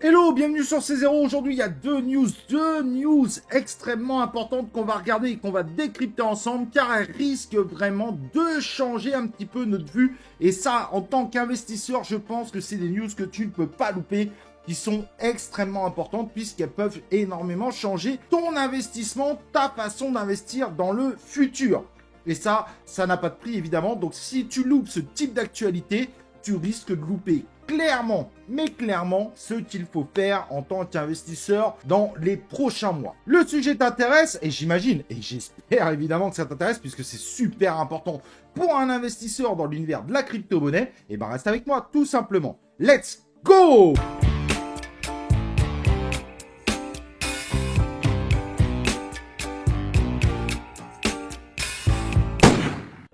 Hello, bienvenue sur C0. Aujourd'hui, il y a deux news extrêmement importantes qu'on va regarder et qu'on va décrypter ensemble car elles risquent vraiment de changer un petit peu notre vue. Et ça, en tant qu'investisseur, je pense que c'est des news que tu ne peux pas louper, qui sont extrêmement importantes puisqu'elles peuvent énormément changer ton investissement, ta façon d'investir dans le futur. Et ça n'a pas de prix évidemment. Donc si tu loupes ce type d'actualité, tu risques de louper clairement ce qu'il faut faire en tant qu'investisseur dans les prochains mois. Le sujet t'intéresse et j'imagine, et j'espère évidemment que ça t'intéresse puisque c'est super important pour un investisseur dans l'univers de la crypto-monnaie, et ben reste avec moi tout simplement. Let's go!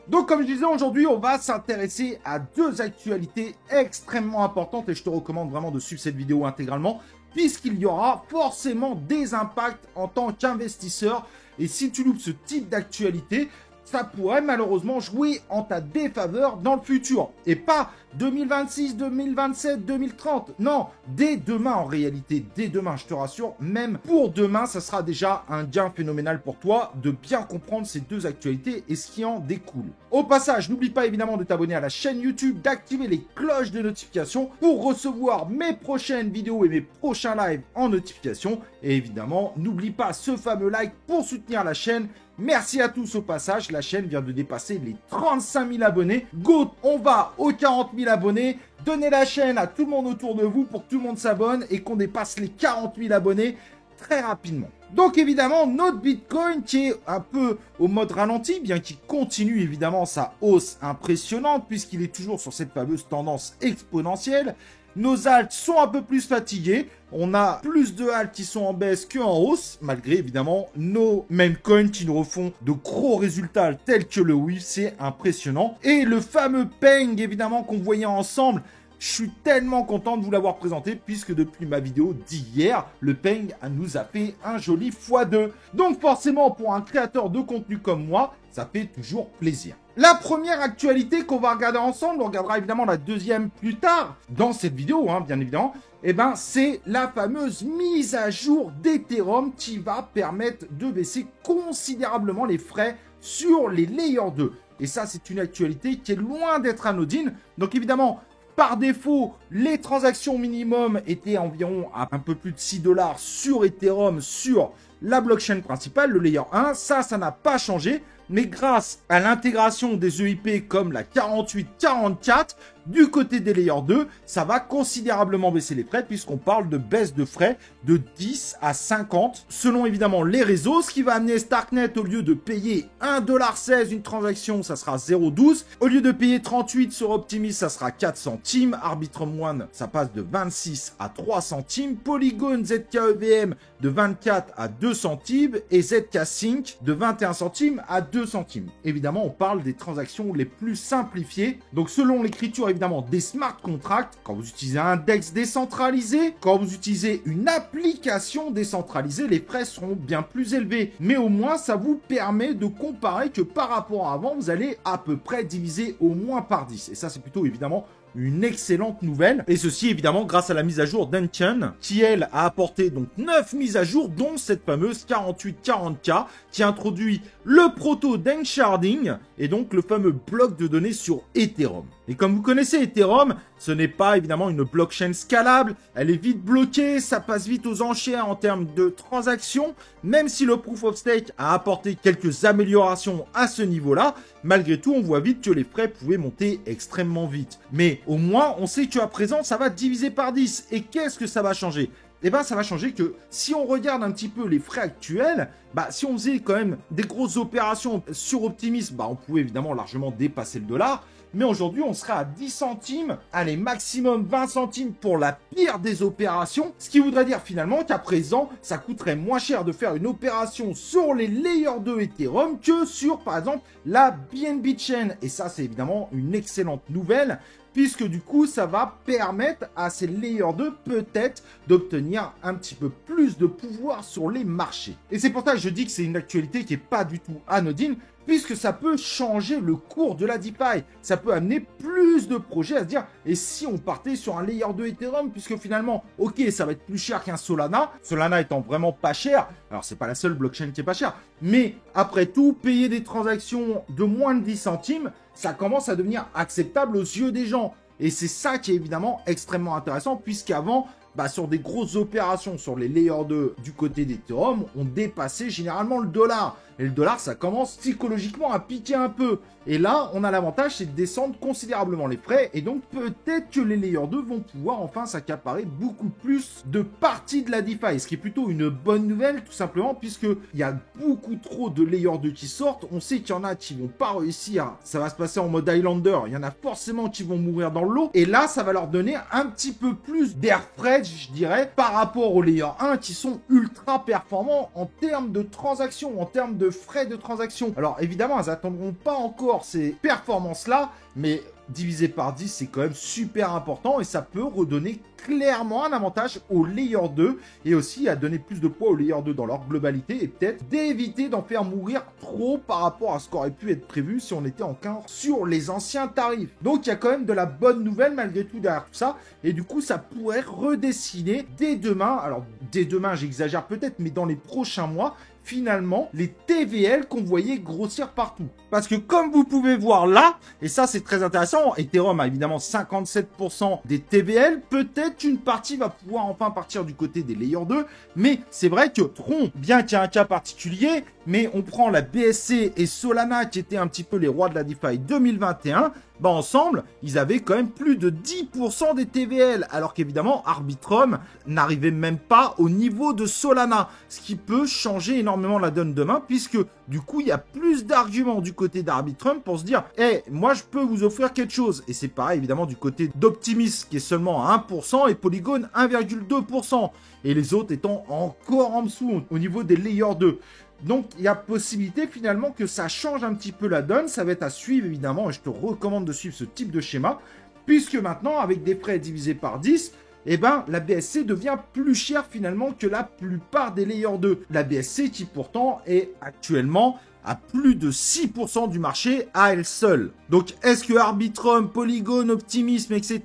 Donc comme je disais, aujourd'hui, on va s'intéresser à deux actualités extrêmement importantes et je te recommande vraiment de suivre cette vidéo intégralement puisqu'il y aura forcément des impacts en tant qu'investisseur et si tu loupes ce type d'actualité, ça pourrait malheureusement jouer en ta défaveur dans le futur. Et pas 2026, 2027, 2030. Non, dès demain en réalité. Dès demain, je te rassure. Même pour demain, ça sera déjà un gain phénoménal pour toi de bien comprendre ces deux actualités et ce qui en découle. Au passage, n'oublie pas évidemment de t'abonner à la chaîne YouTube, d'activer les cloches de notification pour recevoir mes prochaines vidéos et mes prochains lives en notification. Et évidemment, n'oublie pas ce fameux like pour soutenir la chaîne. Merci à tous au passage, la chaîne vient de dépasser les 35 000 abonnés. Go, on va aux 40 000 abonnés. Donnez la chaîne à tout le monde autour de vous pour que tout le monde s'abonne et qu'on dépasse les 40 000 abonnés très rapidement. Donc évidemment, notre Bitcoin qui est un peu au mode ralenti, bien qu'il continue évidemment sa hausse impressionnante puisqu'il est toujours sur cette fameuse tendance exponentielle. Nos alts sont un peu plus fatigués. On a plus de alts qui sont en baisse qu'en hausse, malgré évidemment nos meme coins qui nous refont de gros résultats tels que le WIF, c'est impressionnant. Et le fameux Peng évidemment qu'on voyait ensemble, je suis tellement content de vous l'avoir présenté puisque depuis ma vidéo d'hier, le Peng nous a fait un joli x2. Donc forcément pour un créateur de contenu comme moi, ça fait toujours plaisir. La première actualité qu'on va regarder ensemble, on regardera évidemment la deuxième plus tard dans cette vidéo, bien évidemment, et ben c'est la fameuse mise à jour d'Ethereum qui va permettre de baisser considérablement les frais sur les Layer 2. Et ça, c'est une actualité qui est loin d'être anodine. Donc évidemment, par défaut, les transactions minimum étaient environ à un peu plus de 6 $ sur Ethereum, sur la blockchain principale, le Layer 1. Ça n'a pas changé. Mais grâce à l'intégration des EIP comme la 4844, du côté des Layer 2, ça va considérablement baisser les frais puisqu'on parle de baisse de frais de 10 à 50 selon évidemment les réseaux, ce qui va amener Starknet au lieu de payer 1,16 $ une transaction, ça sera 0,12. Au lieu de payer 38 sur Optimism, ça sera 4 centimes. Arbitrum One, ça passe de 26 à 3 centimes. Polygon ZKEVM de 24 à 2 centimes et ZK Sync de 21 centimes à 2 centimes. Évidemment, on parle des transactions les plus simplifiées. Donc selon l'écriture évidemment des smart contracts, quand vous utilisez un DEX décentralisé, quand vous utilisez une application décentralisée, les frais seront bien plus élevés. Mais au moins, ça vous permet de comparer que par rapport à avant, vous allez à peu près diviser au moins par 10. Et ça, c'est plutôt évidemment une excellente nouvelle. Et ceci évidemment grâce à la mise à jour d'Enchant qui elle a apporté donc 9 mises à jour dont cette fameuse 4840K qui introduit le proto d'Ensharding et donc le fameux bloc de données sur Ethereum. Et comme vous connaissez Ethereum, ce n'est pas évidemment une blockchain scalable, elle est vite bloquée, ça passe vite aux enchères en termes de transactions, même si le Proof of Stake a apporté quelques améliorations à ce niveau-là, malgré tout on voit vite que les frais pouvaient monter extrêmement vite. Mais au moins on sait qu'à présent ça va diviser par 10. Et qu'est-ce que ça va changer ? Eh bien, ça va changer que si on regarde un petit peu les frais actuels, si on faisait quand même des grosses opérations sur Optimism, on pouvait évidemment largement dépasser le dollar. Mais aujourd'hui, on sera à 10 centimes, allez, maximum 20 centimes pour la pire des opérations. Ce qui voudrait dire finalement qu'à présent, ça coûterait moins cher de faire une opération sur les Layer 2 Ethereum que sur, par exemple, la BNB Chain. Et ça, c'est évidemment une excellente nouvelle, puisque du coup, ça va permettre à ces Layer 2 peut-être d'obtenir un petit peu plus de pouvoir sur les marchés. Et c'est pour ça que je dis que c'est une actualité qui n'est pas du tout anodine, puisque ça peut changer le cours de la DeFi. Ça peut amener plus de projets à se dire, et si on partait sur un layer 2 Ethereum, puisque finalement, ok, ça va être plus cher qu'un Solana, Solana étant vraiment pas cher, alors c'est pas la seule blockchain qui est pas chère, mais après tout, payer des transactions de moins de 10 centimes, ça commence à devenir acceptable aux yeux des gens. Et c'est ça qui est évidemment extrêmement intéressant, puisqu'avant, sur des grosses opérations, sur les layers 2 du côté d'Ethereum, on dépassait généralement le dollar. Et le dollar, ça commence psychologiquement à piquer un peu. Et là, on a l'avantage, c'est de descendre considérablement les frais. Et donc, peut-être que les layers 2 vont pouvoir enfin s'accaparer beaucoup plus de parties de la DeFi. Ce qui est plutôt une bonne nouvelle, tout simplement, puisqu'il y a beaucoup trop de layers 2 qui sortent. On sait qu'il y en a qui vont pas réussir. Ça va se passer en mode Highlander. Il y en a forcément qui vont mourir dans l'eau. Et là, ça va leur donner un petit peu plus d'air frais, je dirais, par rapport aux layers 1 qui sont ultra performants en termes de transactions, en termes de frais de transaction. Alors évidemment, elles n'attendront pas encore ces performances-là, mais divisé par 10, c'est quand même super important et ça peut redonner clairement un avantage au layer 2 et aussi à donner plus de poids au layer 2 dans leur globalité et peut-être d'éviter d'en faire mourir trop par rapport à ce qu'aurait pu être prévu si on était encore sur les anciens tarifs. Donc il y a quand même de la bonne nouvelle malgré tout derrière tout ça et du coup ça pourrait redessiner dès demain, alors dès demain j'exagère peut-être, mais dans les prochains mois, finalement, les TVL qu'on voyait grossir partout. Parce que comme vous pouvez voir là, et ça c'est très intéressant, Ethereum a évidemment 57% des TVL, peut-être qu'une partie va pouvoir enfin partir du côté des layers 2, mais c'est vrai que Tron, bien qu'il y ait un cas particulier, mais on prend la BSC et Solana qui étaient un petit peu les rois de la DeFi 2021, ensemble, ils avaient quand même plus de 10% des TVL, alors qu'évidemment, Arbitrum n'arrivait même pas au niveau de Solana, ce qui peut changer énormément la donne demain, puisque du coup, il y a plus d'arguments du côté d'Arbitrum pour se dire « hey, moi, je peux vous offrir quelque chose ». Et c'est pareil, évidemment, du côté d'Optimis, qui est seulement à 1%, et Polygon, 1,2%. Et les autres étant encore en dessous, au niveau des layers 2. Donc, il y a possibilité finalement que ça change un petit peu la donne. Ça va être à suivre évidemment et je te recommande de suivre ce type de schéma. Puisque maintenant, avec des frais divisés par 10, la BSC devient plus chère finalement que la plupart des layers 2. La BSC qui pourtant est actuellement à plus de 6% du marché à elle seule. Donc, est-ce que Arbitrum, Polygon, Optimism, etc.,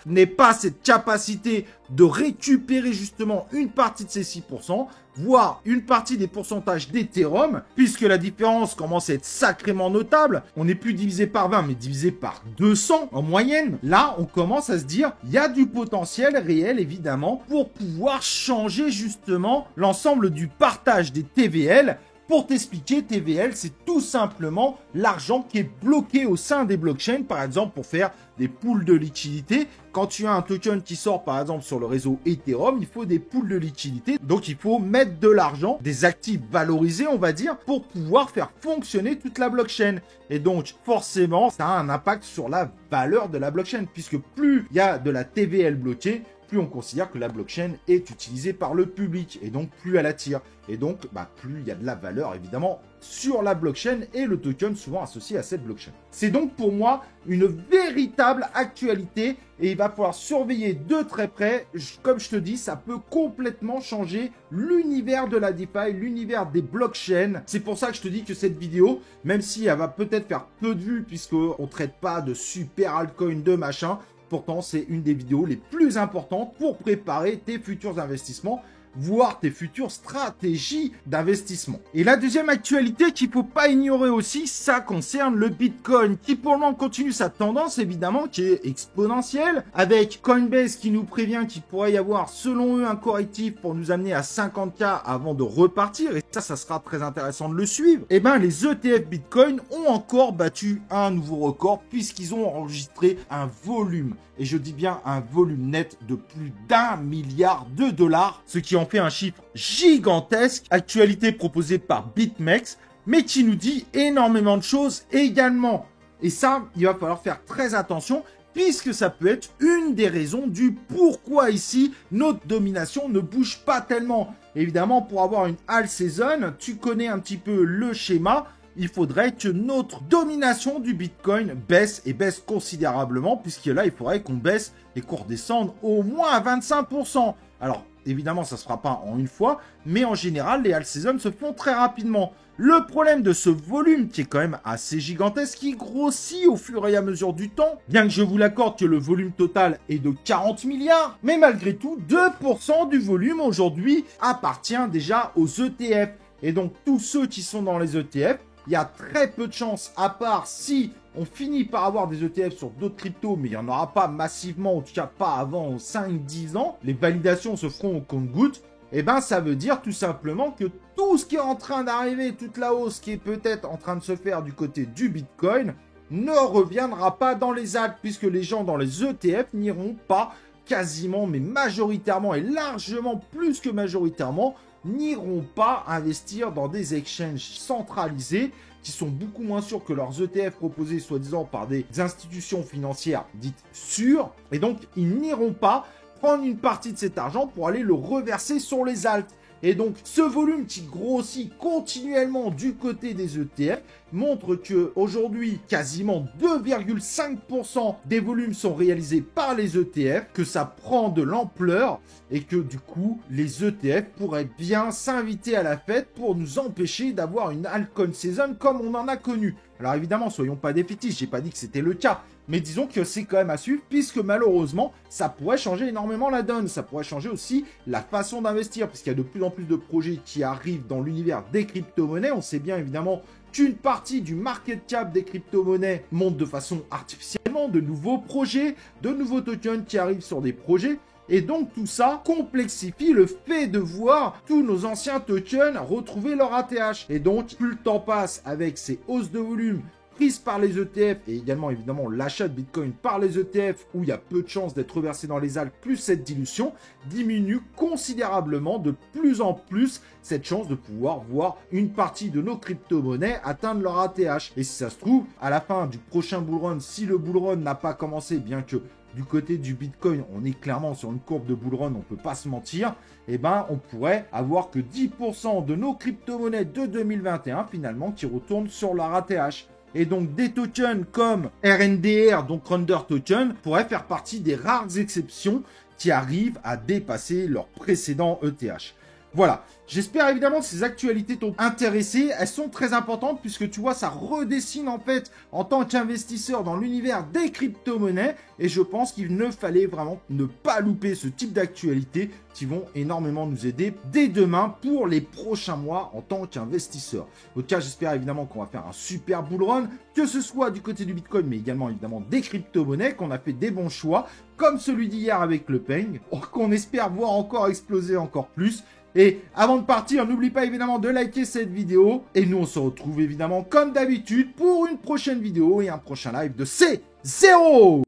n'ait pas cette capacité de récupérer justement une partie de ces 6%, voire une partie des pourcentages d'Ethereum, puisque la différence commence à être sacrément notable. On n'est plus divisé par 20, mais divisé par 200 en moyenne. Là, on commence à se dire, il y a du potentiel réel, évidemment, pour pouvoir changer justement l'ensemble du partage des TVL. Pour t'expliquer, TVL, c'est tout simplement l'argent qui est bloqué au sein des blockchains, par exemple pour faire des pools de liquidité. Quand tu as un token qui sort, par exemple, sur le réseau Ethereum, il faut des pools de liquidité. Donc, il faut mettre de l'argent, des actifs valorisés, on va dire, pour pouvoir faire fonctionner toute la blockchain. Et donc, forcément, ça a un impact sur la valeur de la blockchain, puisque plus il y a de la TVL bloquée, plus on considère que la blockchain est utilisée par le public et donc plus elle attire. Et donc, plus il y a de la valeur, évidemment, sur la blockchain et le token souvent associé à cette blockchain. C'est donc pour moi une véritable actualité et il va falloir surveiller de très près. Comme je te dis, ça peut complètement changer l'univers de la DeFi, l'univers des blockchains. C'est pour ça que je te dis que cette vidéo, même si elle va peut-être faire peu de vues puisqu'on ne traite pas de super altcoin, de machin, pourtant, c'est une des vidéos les plus importantes pour préparer tes futurs investissements, voire tes futures stratégies d'investissement. Et la deuxième actualité qu'il ne faut pas ignorer aussi, ça concerne le Bitcoin, qui pour le moment continue sa tendance, évidemment, qui est exponentielle, avec Coinbase qui nous prévient qu'il pourrait y avoir, selon eux, un correctif pour nous amener à 50K avant de repartir, et ça sera très intéressant de le suivre. Et les ETF Bitcoin ont encore battu un nouveau record, puisqu'ils ont enregistré un volume, et je dis bien un volume net de plus d'1 milliard de dollars, ce qui en fait un chiffre gigantesque. Actualité proposée par BitMEX, mais qui nous dit énormément de choses également. Et ça, il va falloir faire très attention, puisque ça peut être une des raisons du pourquoi ici, notre domination ne bouge pas tellement. Évidemment, pour avoir une all season, tu connais un petit peu le schéma. il faudrait que notre domination du Bitcoin baisse et baisse considérablement, puisque là, il faudrait qu'on baisse et qu'on redescende au moins à 25%. Alors, évidemment, ça ne se fera pas en une fois, mais en général, les alt seasons se font très rapidement. Le problème de ce volume, qui est quand même assez gigantesque, qui grossit au fur et à mesure du temps, bien que je vous l'accorde que le volume total est de 40 milliards, mais malgré tout, 2% du volume aujourd'hui appartient déjà aux ETF. Et donc, tous ceux qui sont dans les ETF, il y a très peu de chances, à part si on finit par avoir des ETF sur d'autres cryptos, mais il n'y en aura pas massivement, en tout cas pas avant 5-10 ans, les validations se feront au compte-gouttes, et ben ça veut dire tout simplement que tout ce qui est en train d'arriver, toute la hausse qui est peut-être en train de se faire du côté du Bitcoin, ne reviendra pas dans les alts, puisque les gens dans les ETF n'iront pas quasiment, mais majoritairement et largement plus que majoritairement, n'iront pas investir dans des exchanges centralisés qui sont beaucoup moins sûrs que leurs ETF proposés soi-disant par des institutions financières dites sûres. Et donc, ils n'iront pas prendre une partie de cet argent pour aller le reverser sur les alts. Et donc, ce volume qui grossit continuellement du côté des ETF montre que aujourd'hui, quasiment 2,5% des volumes sont réalisés par les ETF, que ça prend de l'ampleur et que du coup, les ETF pourraient bien s'inviter à la fête pour nous empêcher d'avoir une altcoin season comme on en a connu. Alors évidemment, soyons pas défaitistes, j'ai pas dit que c'était le cas. Mais disons que c'est quand même à suivre, puisque malheureusement, ça pourrait changer énormément la donne. Ça pourrait changer aussi la façon d'investir, puisqu'il y a de plus en plus de projets qui arrivent dans l'univers des crypto-monnaies. On sait bien évidemment qu'une partie du market cap des crypto-monnaies monte de façon artificiellement, de nouveaux projets, de nouveaux tokens qui arrivent sur des projets. Et donc tout ça complexifie le fait de voir tous nos anciens tokens retrouver leur ATH. Et donc plus le temps passe avec ces hausses de volume prises par les ETF et également évidemment l'achat de Bitcoin par les ETF où il y a peu de chances d'être reversé dans les alts, plus cette dilution diminue considérablement de plus en plus cette chance de pouvoir voir une partie de nos crypto-monnaies atteindre leur ATH. Et si ça se trouve, à la fin du prochain bullrun, si le bullrun n'a pas commencé, bien que du côté du Bitcoin, on est clairement sur une courbe de bullrun, on ne peut pas se mentir, eh ben, on pourrait avoir que 10% de nos crypto-monnaies de 2021 finalement qui retournent sur leur ATH. Et donc des tokens comme RNDR, donc Render Token, pourraient faire partie des rares exceptions qui arrivent à dépasser leur précédent ETH. Voilà, j'espère évidemment que ces actualités t'ont intéressé. Elles sont très importantes puisque tu vois, ça redessine en fait en tant qu'investisseur dans l'univers des crypto-monnaies. Et je pense qu'il ne fallait vraiment ne pas louper ce type d'actualités qui vont énormément nous aider dès demain pour les prochains mois en tant qu'investisseur. Au cas, j'espère évidemment qu'on va faire un super bull run, que ce soit du côté du Bitcoin, mais également évidemment des crypto-monnaies, qu'on a fait des bons choix, comme celui d'hier avec le Peng, qu'on espère voir encore exploser encore plus. Et avant de partir, n'oublie pas évidemment de liker cette vidéo. Et nous, on se retrouve évidemment comme d'habitude pour une prochaine vidéo et un prochain live de C0.